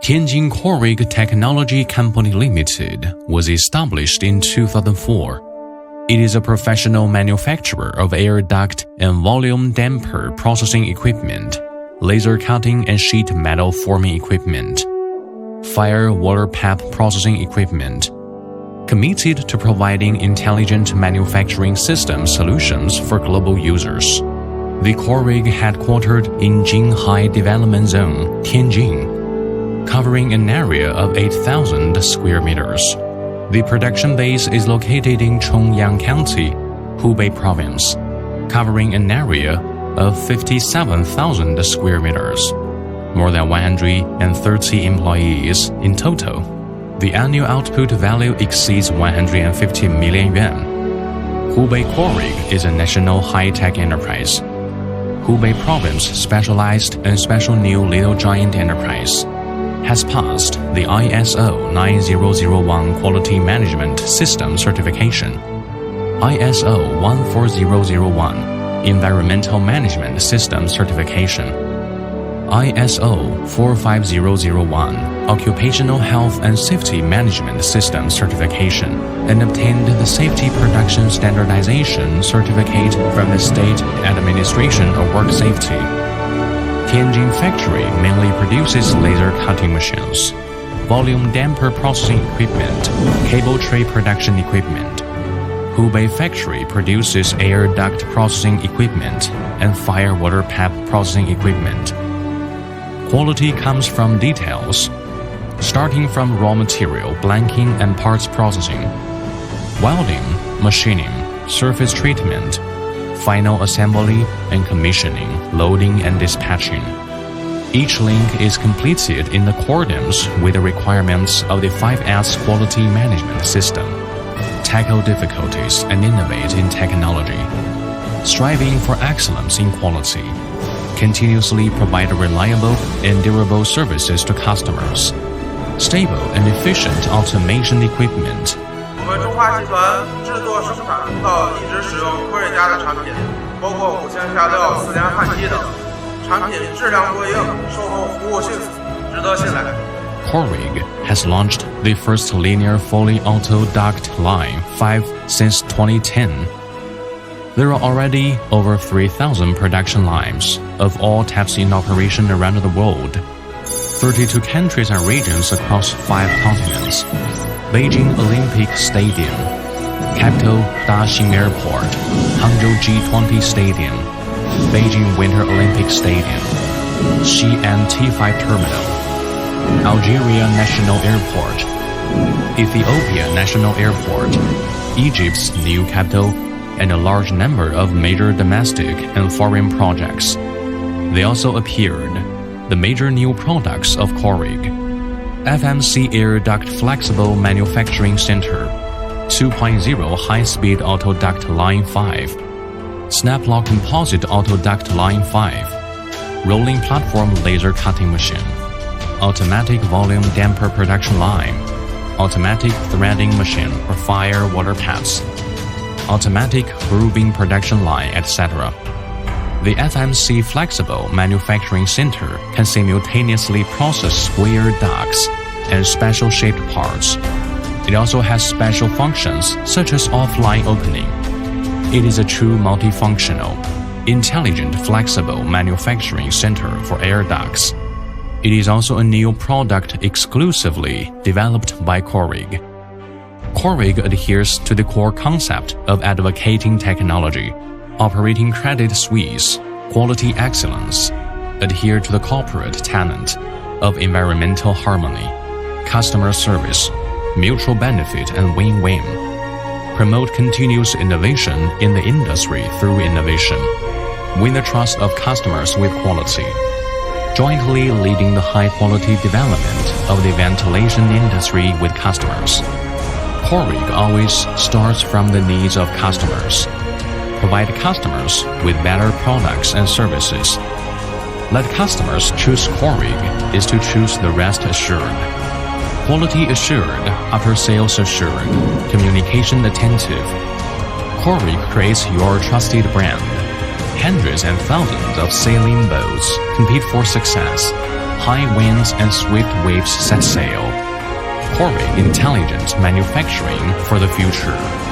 Tianjin Corrig Technology Company Limited was established in 2004. It is a professional manufacturer of air duct and volume damper processing equipment, laser cutting and sheet metal forming equipment, fire water pipe processing equipment, committed to providing intelligent manufacturing system solutions for global users. The Corrig headquartered in Jinhai Development Zone, Tianjin, covering an area of 8,000 square meters. The production base is located in Chongyang County, Hubei Province, covering an area of 57,000 square meters. More than 130 employees in total. The annual output value exceeds 150 million yuan. Hubei Corrig is a national high-tech enterprise. Hubei Province Specialized and Special New Little Giant Enterprise has passed the ISO 9001 Quality Management System certification, ISO 14001 Environmental Management System certification, ISO 45001 Occupational Health and Safety Management System certification, and obtained the Safety Production Standardization certificate from the State Administration of Work Safety. Tianjin factory mainly produces laser cutting machines, volume damper processing equipment, cable tray production equipment. Hubei factory produces air duct processing equipment and fire water pipe processing equipment. Quality comes from details, starting from raw material blanking and parts processing, welding, machining, surface treatment, final assembly and commissioning, loading and dispatching. Each link is completed in accordance with the requirements of the 5S quality management system. Tackle difficulties and innovate in technology. Striving for excellence in quality. Continuously provide reliable and durable services to customers. Stable and efficient automation equipment. 我们中华集团制作生产到一直使用科瑞家的产品，包括5千下料、4连焊机等，产品质量过硬，售后服务迅速，值得信赖。Corrig has launched the first linear fully auto duct line 5 since 2010. There are already over 3,000 production lines of all types in operation around the world. 32 countries and regions across 5 continents. Beijing Olympic Stadium, Capital Daxing Airport, Hangzhou G20 Stadium, Beijing Winter Olympic Stadium, Xi'an T5 Terminal, Algeria National Airport, Ethiopia National Airport, Egypt's new capital, and a large number of major domestic and foreign projects. They also appeared the major new products of Corrig: FMC Air Duct Flexible Manufacturing Center, 2.0 High-Speed Auto Duct Line 5, Snap-Lock Composite Auto Duct Line 5, Rolling Platform Laser Cutting Machine, Automatic Volume Damper Production Line, Automatic Threading Machine for Fire Water Pipes, Automatic Grooving Production Line, etc. The FMC Flexible Manufacturing Center can simultaneously process square ducts and special-shaped parts. It also has special functions such as offline opening. It is a true multifunctional, intelligent flexible manufacturing center for air ducts. It is also a new product exclusively developed by Corrig. Corrig adheres to the core concept of advocating technology, operating credit suisse, quality excellence, adhere to the corporate tenet of environmental harmony, customer service, mutual benefit and win-win, promote continuous innovation in the industry through innovation, win the trust of customers with quality, jointly leading the high-quality development of the ventilation industry with customers. Corrig always starts from the needs of customers. Provide customers with better products and services. Let customers choose Corrig is to choose the rest assured. Quality assured, after sales assured, communication attentive. Corrig creates your trusted brand. Hundreds and thousands of sailing boats compete for success. high winds and swift waves set sail. Corvette intelligent manufacturing for the future.